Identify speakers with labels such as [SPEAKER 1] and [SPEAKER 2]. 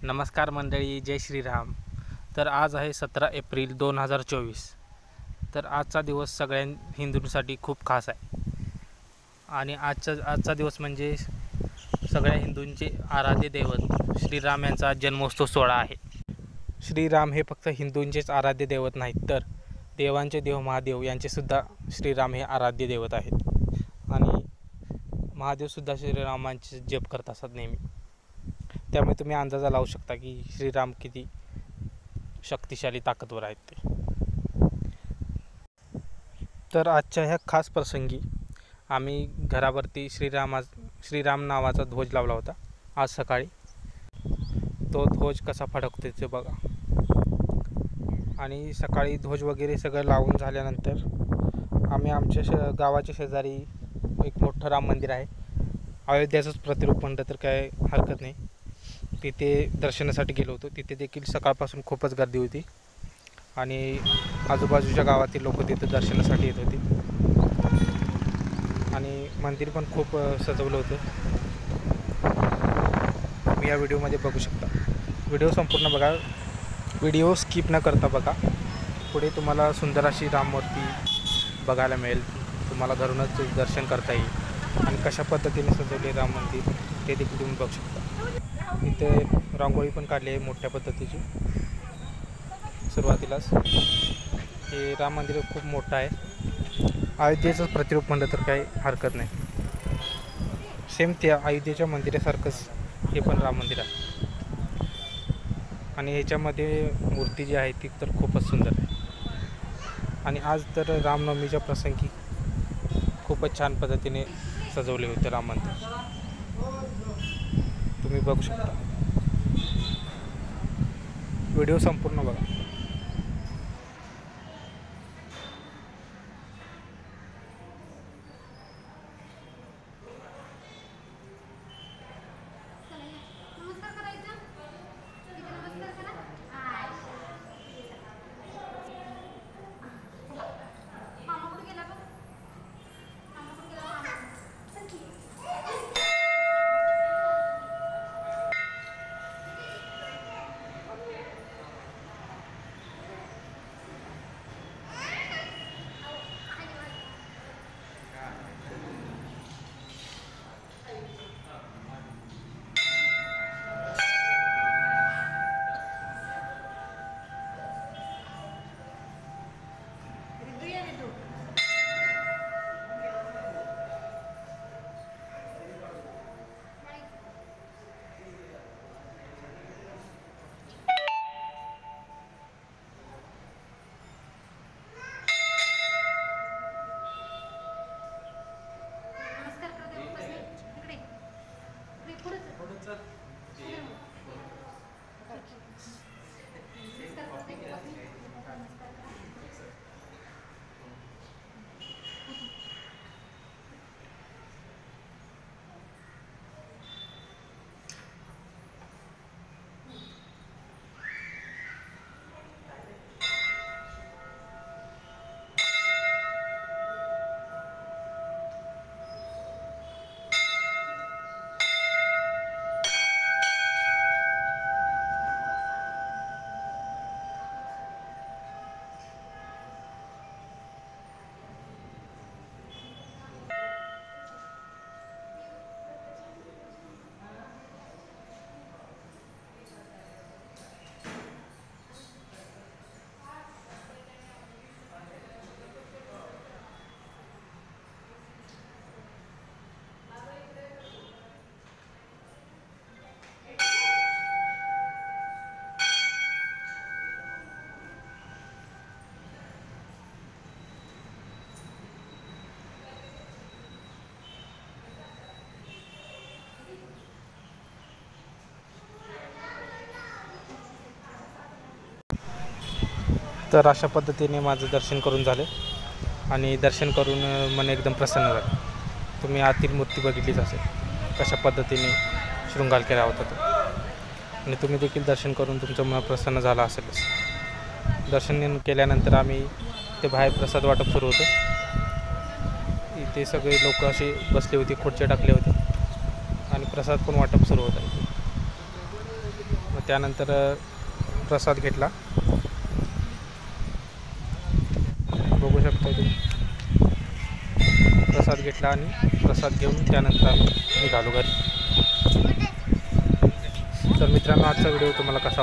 [SPEAKER 1] नमस्कार मंडळी, जय श्रीराम. तर आज आहे 17 एप्रिल 2024. तर आजचा दिवस सगळ्या हिंदूंसाठी खूप खास आहे. आणि आजचा दिवस म्हणजे सगळ्या हिंदूंचे आराध्य दैवत श्रीराम यांचा जन्मोत्सव सोहळा आहे. श्रीराम हे फक्त हिंदूंचेच आराध्य दैवत नाहीत, तर देवांचे देव महादेव यांचेसुद्धा श्रीराम हे आराध्य दैवत आहेत. आणि महादेवसुद्धा श्रीरामांचे जप करत असतात नेहमी. त्यामुळे तुम्ही अंदाजा लावू शकता की श्रीराम किती शक्तिशाली ताकदवर आहेत ते. तर आजच्या ह्या खास प्रसंगी आम्ही घरावरती श्रीराम नावाचा ध्वज लावला होता आज सकाळी. तो ध्वज कसा फडकतो ते बघा. आणि सकाळी ध्वज वगैरे सगळं लावून झाल्यानंतर आम्ही आमच्या गावाच्या शेजारी एक मोठं राम मंदिर आहे. अयोध्याचंच प्रतिरूप म्हणलं तर काय हरकत नाही. तिथे दर्शनासाठी गेलो होतो. तिथे देखील सकाळपासून खूपच गर्दी होती आणि आजूबाजूच्या गावातील लोक तिथे दर्शनासाठी येत होते. आणि मंदिर पण खूप सजवलं होतं. तुम्ही या व्हिडिओमध्ये बघू शकता. व्हिडिओ संपूर्ण बघा, व्हिडिओ स्किप न करता बघा. पुढे तुम्हाला सुंदर अशी राममूर्ती बघायला मिळेल. तुम्हाला घरूनच दर्शन करता येईल. आणि कशा पद्धतीने सजवले राम मंदिर ते देखील तुम्ही बघू शकता. इथे रांगोळी पण काढली आहे मोठ्या पद्धतीची. सुरुवातीलाच हे राम मंदिर खूप मोठं आहे. अयोध्येचं प्रतिरूप म्हणलं तर काही हरकत नाही. सेम त्या अयोध्येच्या मंदिरासारखंच हे पण राम मंदिर आहे. आणि ह्याच्यामध्ये मूर्ती जी आहे ती तर खूपच सुंदर आहे. आणि आज तर रामनवमीच्या प्रसंगी खूपच छान पद्धतीने सजवले होते राम मंदिर. तुम्ही बघू शकता. व्हिडिओ संपूर्ण बघा. तर अशा पद्धतीने माझं दर्शन करून झालं. आणि दर्शन करून मन एकदम प्रसन्न झालं. तुम्ही आतील मूर्ती बघितलीच असेल कशा पद्धतीने शृंगार केला होता तो. आणि तुम्ही देखील दर्शन करून तुमचं मन प्रसन्न झालं असेलच. दर्शन केल्यानंतर आम्ही ते बाहेर प्रसाद वाटप सुरू होतं. इथे सगळे लोक असे बसले होते, खुर्च्या टाकले होते आणि प्रसाद पण वाटप सुरू होतं. मग त्यानंतर प्रसाद घेतला, बघू शकता तुम्ही. प्रसाद घेतला आणि प्रसाद घेऊन त्यानंतर आम्ही निघालो घरी. तर मित्रांनो, आजचा व्हिडिओ तुम्हाला कसा वाटला